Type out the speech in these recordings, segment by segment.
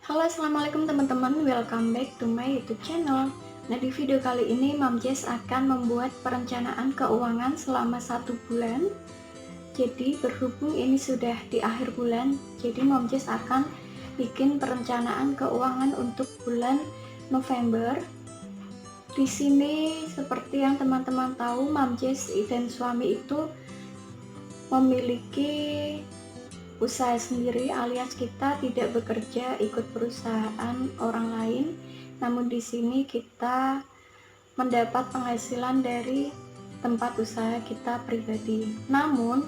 Halo, assalamualaikum teman-teman, welcome back to my YouTube channel. Nah, di video kali ini Mom Jess akan membuat perencanaan keuangan selama 1 bulan. Jadi berhubung ini sudah di akhir bulan, jadi Mom Jess akan bikin perencanaan keuangan untuk bulan November. Di sini seperti yang teman-teman tahu, Mom Jess dan suami itu memiliki usaha sendiri, alias kita tidak bekerja ikut perusahaan orang lain, namun di sini kita mendapat penghasilan dari tempat usaha kita pribadi. Namun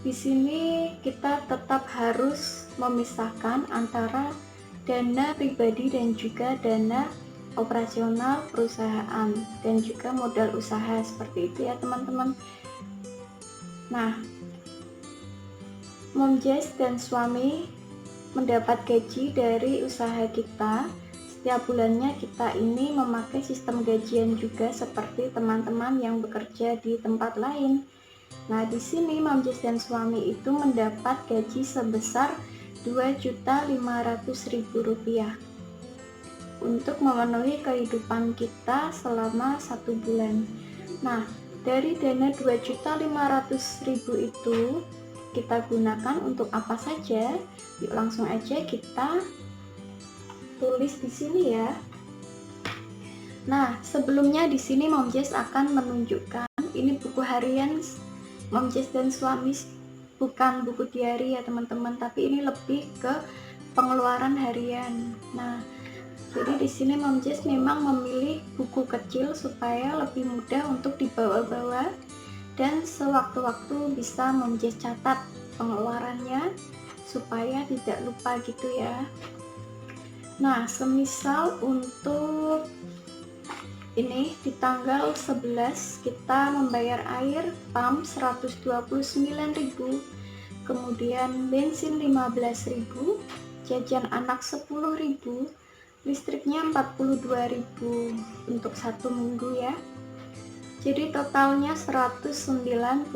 di sini kita tetap harus memisahkan antara dana pribadi dan juga dana operasional perusahaan dan juga modal usaha, seperti itu ya teman-teman. Nah, Mom Jess dan suami mendapat gaji dari usaha kita. Setiap bulannya kita ini memakai sistem gajian juga seperti teman-teman yang bekerja di tempat lain. Nah, di sini Mom Jess dan suami itu mendapat gaji sebesar Rp2.500.000 untuk memenuhi kehidupan kita selama 1 bulan. Nah, dari dana Rp2.500.000 itu kita gunakan untuk apa saja? Yuk langsung aja kita tulis di sini ya. Nah, sebelumnya di sini Mom Jess akan menunjukkan ini buku harian Mom Jess dan suami, bukan buku diary ya teman-teman, tapi ini lebih ke pengeluaran harian. Nah, jadi di sini Mom Jess memang memilih buku kecil supaya lebih mudah untuk dibawa-bawa dan sewaktu-waktu bisa Mom Jess catat pengeluarannya supaya tidak lupa gitu ya. Nah, semisal untuk ini di tanggal 11 kita membayar air pam 129.000, kemudian bensin 15.000, jajan anak 10.000, listriknya 42.000 untuk 1 minggu ya. Jadi totalnya 196.000.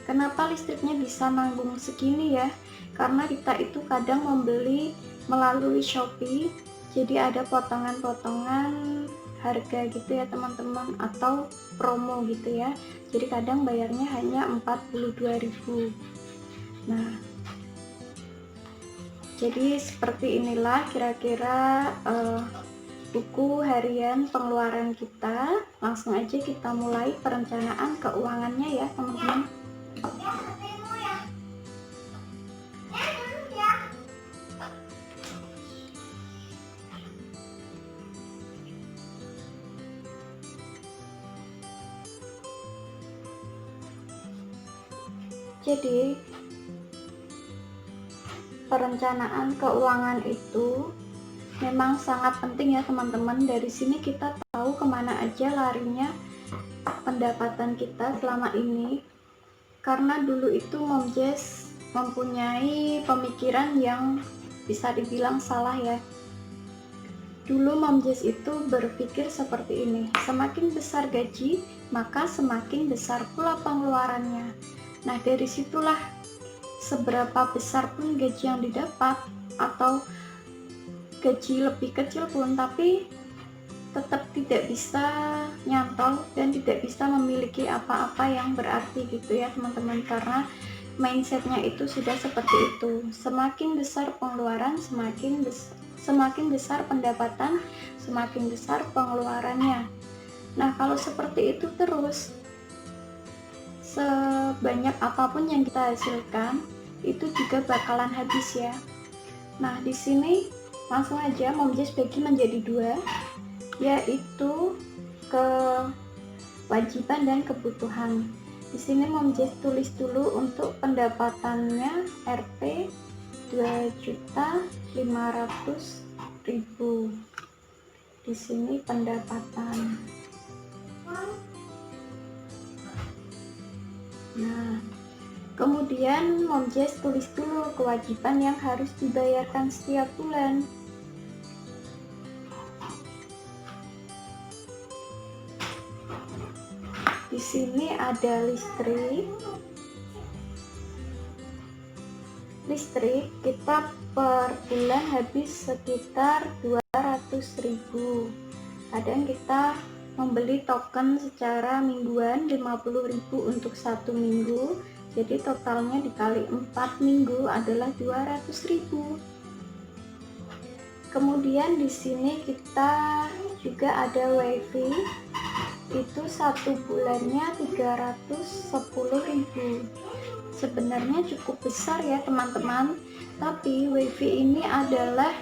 Kenapa listriknya bisa nanggung segini ya? Karena kita itu kadang membeli melalui Shopee, jadi ada potongan-potongan harga gitu ya teman-teman, atau promo gitu ya. Jadi kadang bayarnya hanya 42.000. Nah, jadi seperti inilah kira-kira buku harian pengeluaran kita. Langsung aja kita mulai perencanaan keuangannya ya teman-teman. Jadi perencanaan keuangan itu memang sangat penting ya teman-teman. Dari sini kita tahu kemana aja larinya pendapatan kita selama ini. Karena dulu itu Mom Jess mempunyai pemikiran yang bisa dibilang salah ya. Dulu Mom Jess itu berpikir seperti ini, semakin besar gaji maka semakin besar pula pengeluarannya. Nah, dari situlah seberapa besar pun gaji yang didapat atau gaji lebih kecil pun, tapi tetap tidak bisa nyantol dan tidak bisa memiliki apa-apa yang berarti gitu ya teman-teman, karena mindsetnya itu sudah seperti itu. Semakin besar pengeluaran semakin besar pendapatan, semakin besar pengeluarannya. Nah, kalau seperti itu terus, sebanyak apapun yang kita hasilkan itu juga bakalan habis ya. Nah, di sini langsung aja Mom Jess bagi menjadi 2, yaitu kewajiban dan kebutuhan. Di sini Mom Jess tulis dulu untuk pendapatannya Rp 2.500.000. Di sini pendapatan. Nah, kemudian Mom Jess tulis dulu kewajiban yang harus dibayarkan setiap bulan. Di sini ada listrik, listrik, kita per bulan habis sekitar 200.000. Kadang kita membeli token secara mingguan 50.000 untuk 1 minggu, jadi totalnya dikali 4 minggu adalah 200.000. Kemudian di sini kita juga ada wifi, itu 1 bulannya 310.000. Sebenarnya cukup besar ya teman-teman, tapi wifi ini adalah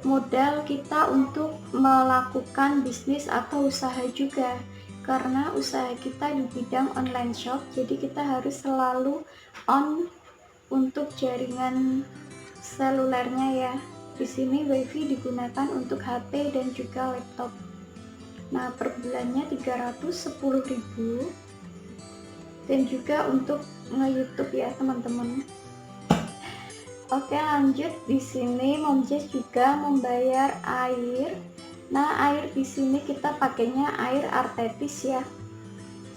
modal kita untuk melakukan bisnis atau usaha juga, karena usaha kita di bidang online shop, jadi kita harus selalu on untuk jaringan selulernya ya. Di sini wifi digunakan untuk HP dan juga laptop. Nah, per bulannya 310.000, dan juga untuk nge-YouTube ya teman-teman. Oke, lanjut. Di sini Mom Jess juga membayar air. Nah, air di sini kita pakainya air artetis ya,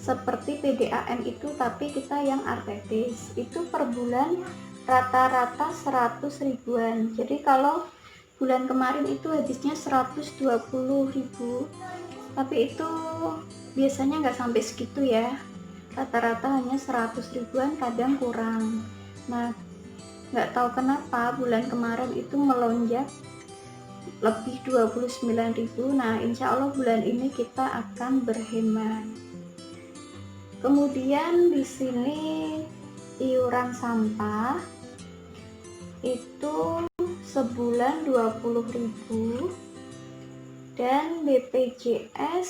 seperti PDAM itu, tapi kita yang artetis. Itu per bulan rata-rata 100 ribuan. Jadi kalau bulan kemarin itu habisnya 120.000, tapi itu biasanya nggak sampai segitu ya, rata-rata hanya 100 ribuan, kadang kurang. Nah, nggak tahu kenapa bulan kemarin itu melonjak lebih 29.000. Nah, insya Allah bulan ini kita akan berhemat. Kemudian di sini iuran sampah itu sebulan 20.000, dan BPJS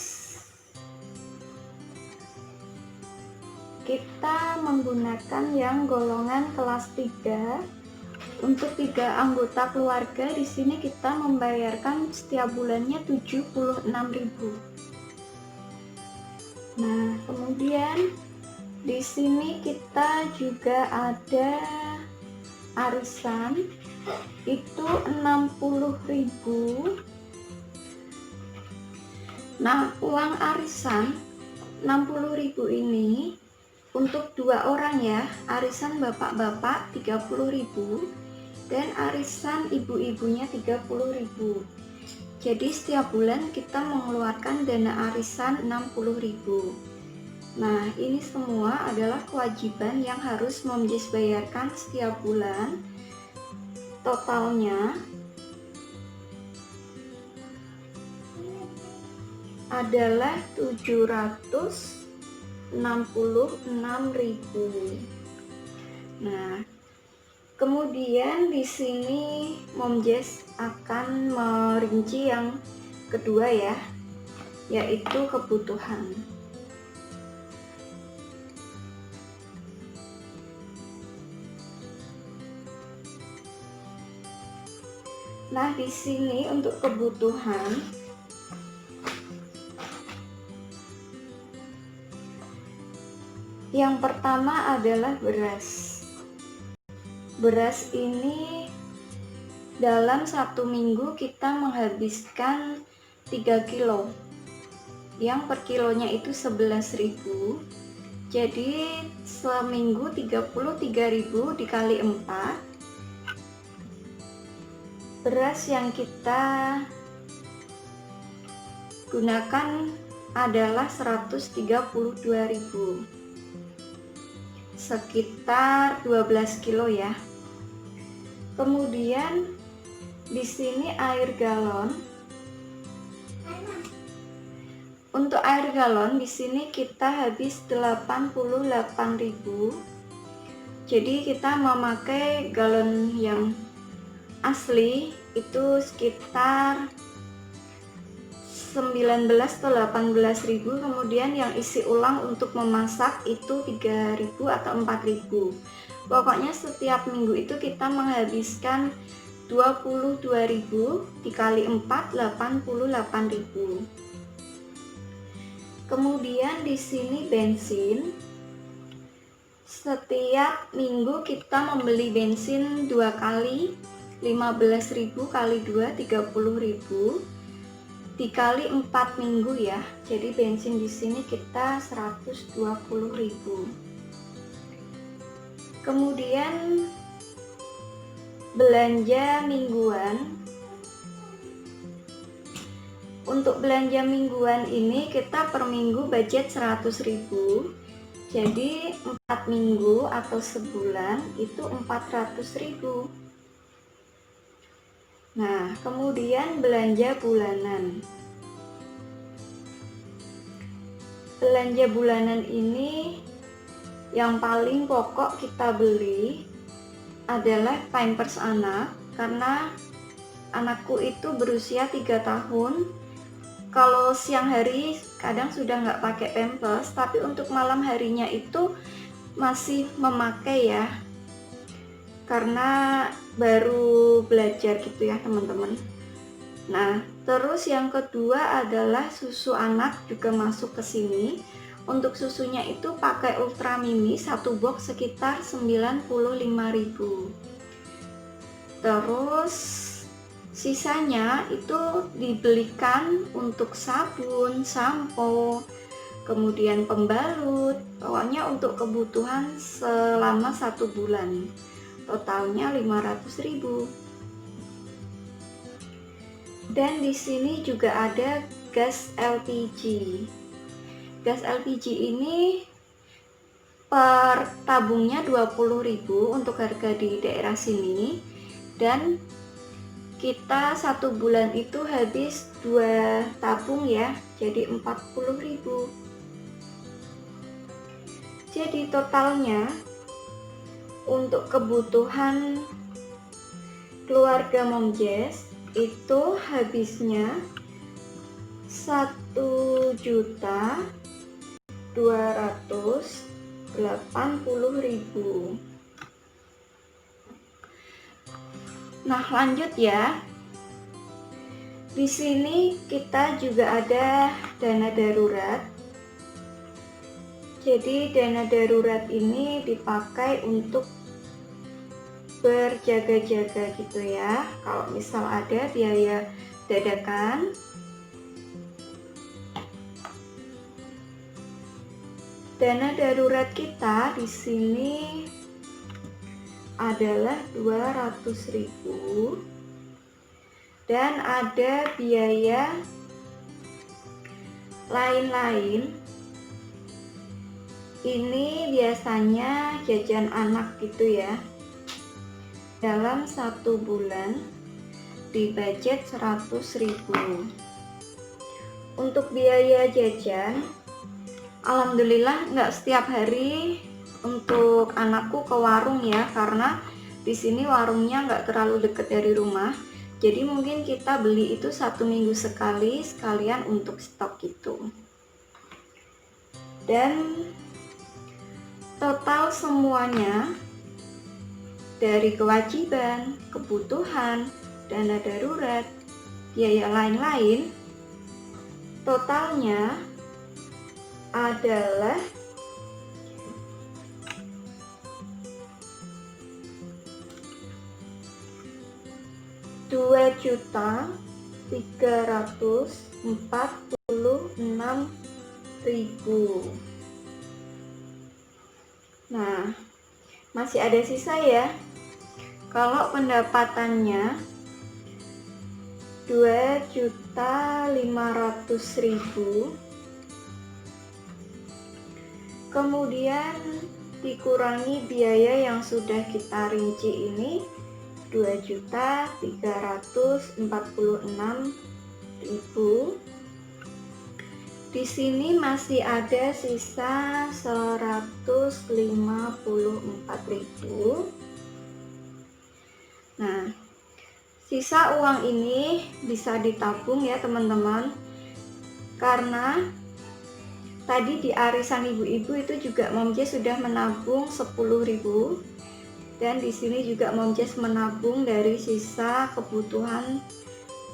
kita menggunakan yang golongan kelas 3. Untuk 3 anggota keluarga di sini kita membayarkan setiap bulannya 76.000. Nah, kemudian di sini kita juga ada arisan, itu 60.000. Nah, uang arisan 60.000 ini untuk 2 orang ya, arisan bapak-bapak 30.000 dan arisan ibu-ibunya 30.000. Jadi setiap bulan kita mengeluarkan dana arisan 60.000. Nah, ini semua adalah kewajiban yang harus Mom Jess bayarkan setiap bulan. Totalnya adalah 766.000. Nah, kemudian di sini Mom Jess akan merinci yang kedua ya, yaitu kebutuhan. Nah, di sini untuk kebutuhan yang pertama adalah beras. Beras ini dalam 1 minggu kita menghabiskan 3 kilo, yang per kilonya itu 11.000. Jadi seminggu 33.000 dikali 4. Beras yang kita gunakan adalah 132.000, sekitar 12 kilo ya. Kemudian di sini air galon. Untuk air galon di sini kita habis 88.000. Jadi kita memakai galon yang asli itu sekitar 19 atau 18.000. Kemudian yang isi ulang untuk memasak itu 3.000 atau 4.000. Pokoknya setiap minggu itu kita menghabiskan 22.000 dikali 4, 88.000. Kemudian di sini bensin. Setiap minggu kita membeli bensin 2 kali, 15.000 kali 2 30.000 dikali 4 minggu ya. Jadi bensin di sini kita 120.000. Kemudian belanja mingguan. Untuk belanja mingguan ini kita per minggu budget 100.000. Jadi 4 minggu atau sebulan itu 400.000. Nah, kemudian belanja bulanan. Belanja bulanan ini yang paling pokok kita beli adalah Pampers anak, karena anakku itu berusia 3 tahun. Kalau siang hari kadang sudah nggak pakai Pampers, tapi untuk malam harinya itu masih memakai ya, karena baru belajar gitu ya teman-teman. Nah, terus yang kedua adalah susu anak juga masuk ke sini. Untuk susunya itu pakai Ultra Mini, satu box sekitar 95.000. Terus sisanya itu dibelikan untuk sabun, sampo, kemudian pembalut, pokoknya untuk kebutuhan selama 1 bulan. Totalnya 500.000. Dan di sini juga ada gas LPG. Gas LPG ini per tabungnya 20.000 untuk harga di daerah sini, dan kita 1 bulan itu habis 2 tabung ya, jadi 40.000. Jadi totalnya untuk kebutuhan keluarga Mom Jess itu habisnya 1.280.000. Nah, lanjut ya. Di sini kita juga ada dana darurat. Jadi dana darurat ini dipakai untuk berjaga-jaga gitu ya. Kalau misal ada biaya dadakan. Dana darurat kita di sini adalah 200.000, dan ada biaya lain-lain. Ini biasanya jajan anak gitu ya. Dalam 1 bulan di budget 100.000. Untuk biaya jajan, alhamdulillah nggak setiap hari untuk anakku ke warung ya, karena di sini warungnya nggak terlalu dekat dari rumah. Jadi mungkin kita beli itu 1 minggu sekali, sekalian untuk stok gitu. Dan total semuanya dari kewajiban, kebutuhan, dana darurat, biaya lain-lain, totalnya adalah Rp2.346.000. Nah, masih ada sisa ya. Kalau pendapatannya 2.500.000, kemudian dikurangi biaya yang sudah kita rinci ini 2.346.000. Di sini masih ada sisa 154.000. Nah, sisa uang ini bisa ditabung ya teman-teman, karena tadi di arisan ibu-ibu itu juga Mom Jess sudah menabung 10.000, dan di sini juga Mom Jess menabung dari sisa kebutuhan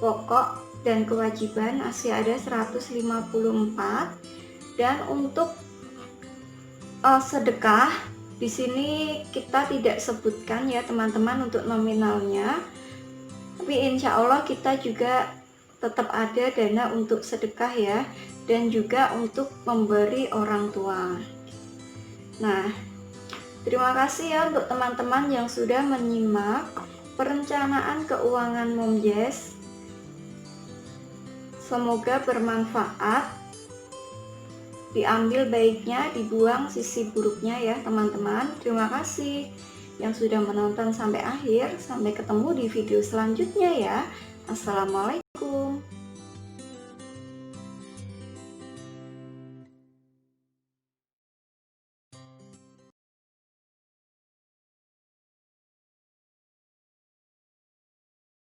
pokok dan kewajiban masih ada 154. Dan untuk sedekah di sini kita tidak sebutkan ya teman-teman untuk nominalnya, tapi insya Allah kita juga tetap ada dana untuk sedekah ya, dan juga untuk memberi orang tua. Nah, terima kasih ya untuk teman-teman yang sudah menyimak perencanaan keuangan Mom Jess. Semoga bermanfaat. Diambil baiknya, dibuang sisi buruknya ya teman-teman. Terima kasih yang sudah menonton sampai akhir. Sampai ketemu di video selanjutnya ya. Assalamualaikum.